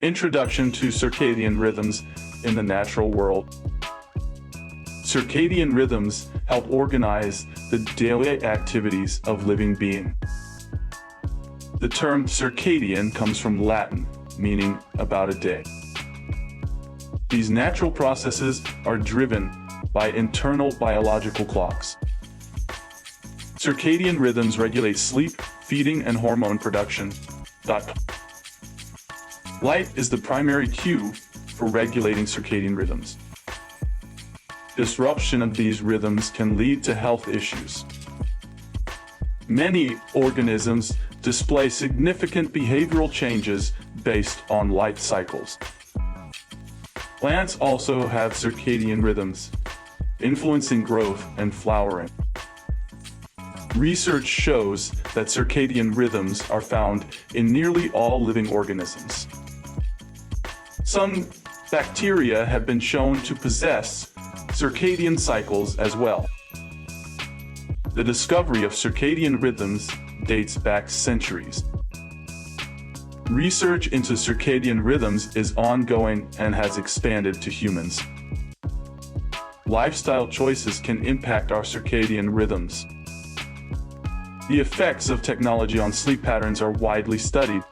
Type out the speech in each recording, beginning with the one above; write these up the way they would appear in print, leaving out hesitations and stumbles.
Introduction to circadian rhythms in the natural world. Circadian rhythms help organize the daily activities of living beings. The term circadian comes from Latin, meaning about a day. These natural processes are driven by internal biological clocks. Circadian rhythms regulate sleep, feeding, and hormone production. Light is the primary cue for regulating circadian rhythms. Disruption of these rhythms can lead to health issues. Many organisms display significant behavioral changes based on light cycles. Plants also have circadian rhythms, influencing growth and flowering. Research shows that circadian rhythms are found in nearly all living organisms. Some bacteria have been shown to possess circadian cycles as well. The discovery of circadian rhythms dates back centuries. Research into circadian rhythms is ongoing and has expanded to humans. Lifestyle choices can impact our circadian rhythms. The effects of technology on sleep patterns are widely studied.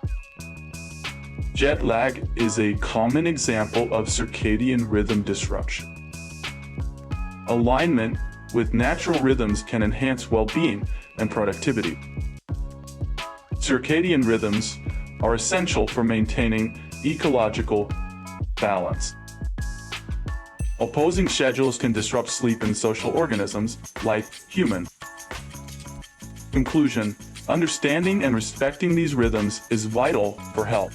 Jet lag is a common example of circadian rhythm disruption. Alignment with natural rhythms can enhance well-being and productivity. Circadian rhythms are essential for maintaining ecological balance. Opposing schedules can disrupt sleep in social organisms, like humans. Conclusion: understanding and respecting these rhythms is vital for health.